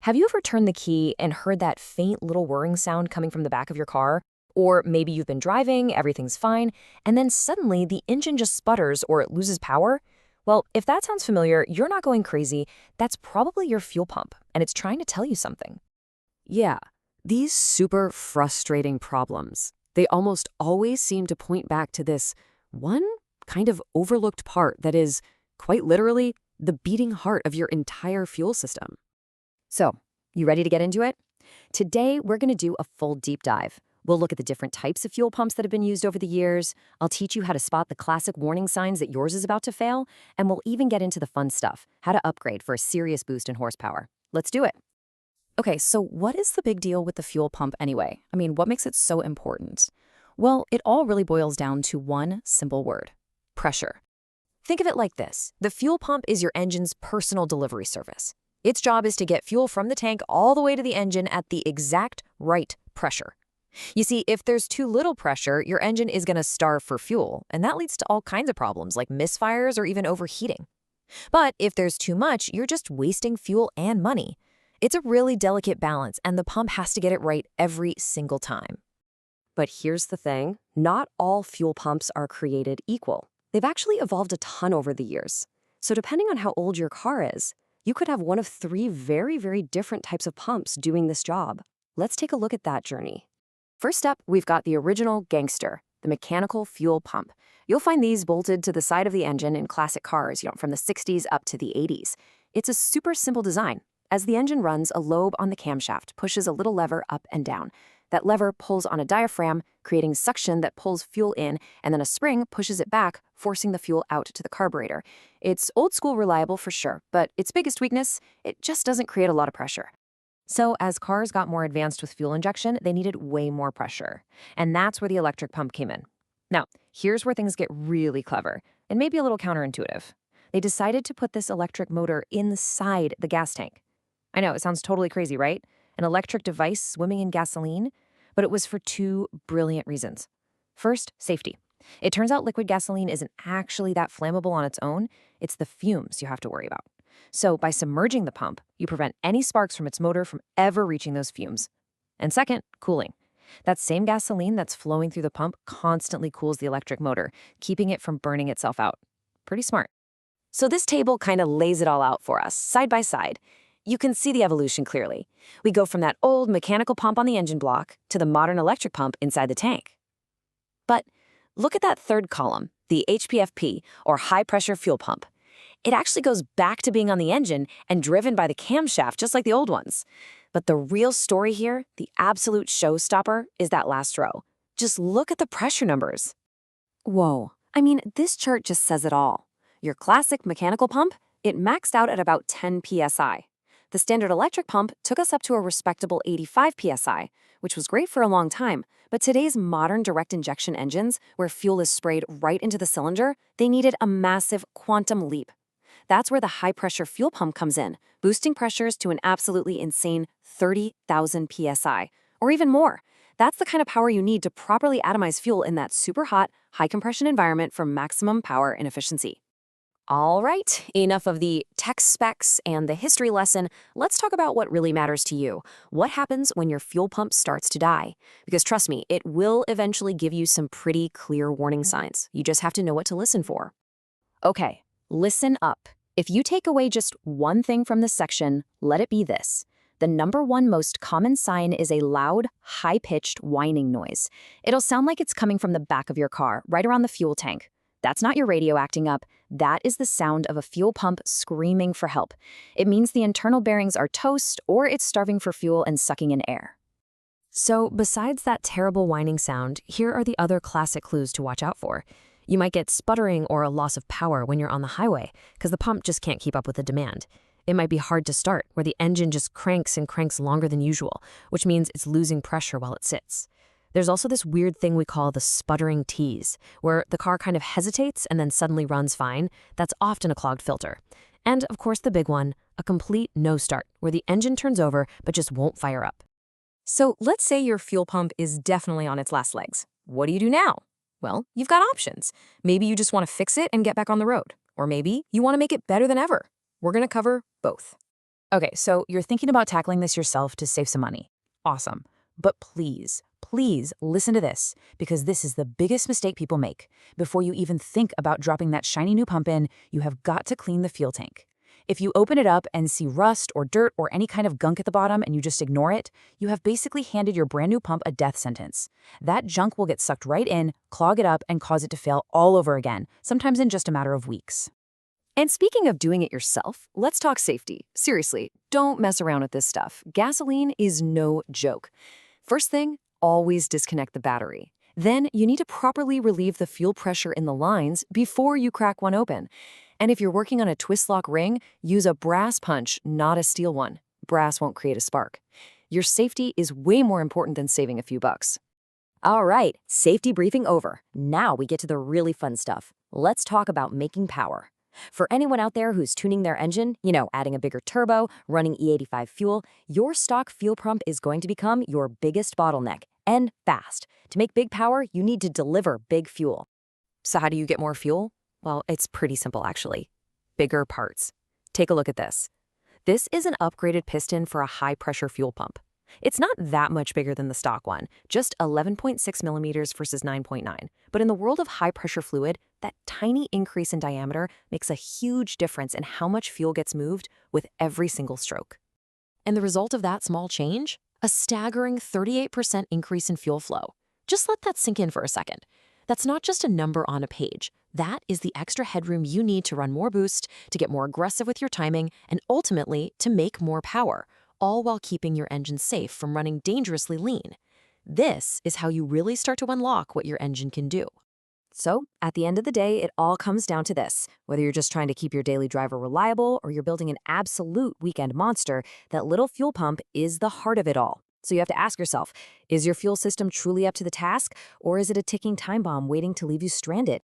Have you ever turned the key and heard that faint little whirring sound coming from the back of your car? Or maybe you've been driving, everything's fine, and then suddenly the engine just sputters or it loses power? Well, if that sounds familiar, you're not going crazy. That's probably your fuel pump, and it's trying to tell you something. Yeah, these super frustrating problems, they almost always seem to point back to this one kind of overlooked part that is, quite literally, the beating heart of your entire fuel system. So, you ready to get into it? Today, we're going to do a full deep dive. We'll look at the different types of fuel pumps that have been used over the years. I'll teach you how to spot the classic warning signs that yours is about to fail, and we'll even get into the fun stuff, how to upgrade for a serious boost in horsepower. Let's do it. Okay, so what is the big deal with the fuel pump anyway? I mean, what makes it so important? Well, it all really boils down to one simple word: pressure. Think of it like this. The fuel pump is your engine's personal delivery service. Its job is to get fuel from the tank all the way to the engine at the exact right pressure. You see, if there's too little pressure, your engine is going to starve for fuel, and that leads to all kinds of problems like misfires or even overheating. But if there's too much, you're just wasting fuel and money. It's a really delicate balance, and the pump has to get it right every single time. But here's the thing, not all fuel pumps are created equal. They've actually evolved a ton over the years. So depending on how old your car is, you could have one of three very different types of pumps doing this job. Let's take a look at that journey. First up, we've got the original gangster, the mechanical fuel pump. You'll find these bolted to the side of the engine in classic cars, from the 60s up to the 80s. It's a super simple design. As the engine runs, a lobe on the camshaft pushes a little lever up and down. That lever pulls on a diaphragm, creating suction that pulls fuel in, and then a spring pushes it back, forcing the fuel out to the carburetor. It's old school reliable for sure, but its biggest weakness, it just doesn't create a lot of pressure. So as cars got more advanced with fuel injection, they needed way more pressure. And that's where the electric pump came in. Now, here's where things get really clever, and maybe a little counterintuitive. They decided to put this electric motor inside the gas tank. I know, it sounds totally crazy, right? An electric device swimming in gasoline? But it was for two brilliant reasons. First, safety. It turns out liquid gasoline isn't actually that flammable on its own. It's the fumes you have to worry about. So by submerging the pump, you prevent any sparks from its motor from ever reaching those fumes. And second, cooling. That same gasoline that's flowing through the pump constantly cools the electric motor, keeping it from burning itself out. Pretty smart. So this table kind of lays it all out for us, side by side. You can see the evolution clearly. We go from that old mechanical pump on the engine block to the modern electric pump inside the tank. But look at that third column, the HPFP, or high-pressure fuel pump. It actually goes back to being on the engine and driven by the camshaft, just like the old ones. But the real story here, the absolute showstopper, is that last row. Just look at the pressure numbers. Whoa, I mean, this chart just says it all. Your classic mechanical pump, it maxed out at about 10 psi. The standard electric pump took us up to a respectable 85 psi, which was great for a long time, but today's modern direct injection engines, where fuel is sprayed right into the cylinder, they needed a massive quantum leap. That's where the high-pressure fuel pump comes in, boosting pressures to an absolutely insane 30,000 psi, or even more. That's the kind of power you need to properly atomize fuel in that super hot, high-compression environment for maximum power and efficiency. All right, enough of the tech specs and the history lesson. Let's talk about what really matters to you. What happens when your fuel pump starts to die? Because trust me, it will eventually give you some pretty clear warning signs. You just have to know what to listen for. Okay, listen up. If you take away just one thing from this section, let it be this. The number one most common sign is a loud, high-pitched whining noise. It'll sound like it's coming from the back of your car, right around the fuel tank. That's not your radio acting up. That is the sound of a fuel pump screaming for help. It means the internal bearings are toast, or it's starving for fuel and sucking in air. So besides that terrible whining sound, here are the other classic clues to watch out for. You might get sputtering or a loss of power when you're on the highway, because the pump just can't keep up with the demand. It might be hard to start, where the engine just cranks and cranks longer than usual, which means it's losing pressure while it sits. There's also this weird thing we call the sputtering tease, where the car kind of hesitates and then suddenly runs fine. That's often a clogged filter. And of course the big one, a complete no start, where the engine turns over but just won't fire up. So let's say your fuel pump is definitely on its last legs. What do you do now? Well, you've got options. Maybe you just want to fix it and get back on the road. Or maybe you want to make it better than ever. We're going to cover both. Okay, so you're thinking about tackling this yourself to save some money. Awesome. But please, please listen to this, because this is the biggest mistake people make. Before you even think about dropping that shiny new pump in, you have got to clean the fuel tank. If you open it up and see rust or dirt or any kind of gunk at the bottom and you just ignore it, you have basically handed your brand new pump a death sentence. That junk will get sucked right in, clog it up, and cause it to fail all over again, sometimes in just a matter of weeks. And speaking of doing it yourself, let's talk safety. Seriously, don't mess around with this stuff. Gasoline is no joke. First thing, always disconnect the battery. Then you need to properly relieve the fuel pressure in the lines before you crack one open. And if you're working on a twist lock ring, use a brass punch, not a steel one. Brass won't create a spark. Your safety is way more important than saving a few bucks. All right, safety briefing over. Now we get to the really fun stuff. Let's talk about making power. For anyone out there who's tuning their engine, adding a bigger turbo, running E85 fuel, your stock fuel pump is going to become your biggest bottleneck, and fast. To make big power, you need to deliver big fuel. So how do you get more fuel? Well, it's pretty simple actually. Bigger parts. Take a look at this. This is an upgraded piston for a high-pressure fuel pump. It's not that much bigger than the stock one, just 11.6 millimeters versus 9.9. But in the world of high-pressure fluid, that tiny increase in diameter makes a huge difference in how much fuel gets moved with every single stroke. And the result of that small change? A staggering 38% increase in fuel flow. Just let that sink in for a second. That's not just a number on a page. That is the extra headroom you need to run more boost, to get more aggressive with your timing, and ultimately to make more power, all while keeping your engine safe from running dangerously lean. This is how you really start to unlock what your engine can do. So, at the end of the day, it all comes down to this. Whether you're just trying to keep your daily driver reliable or you're building an absolute weekend monster, that little fuel pump is the heart of it all. So you have to ask yourself, is your fuel system truly up to the task, or is it a ticking time bomb waiting to leave you stranded?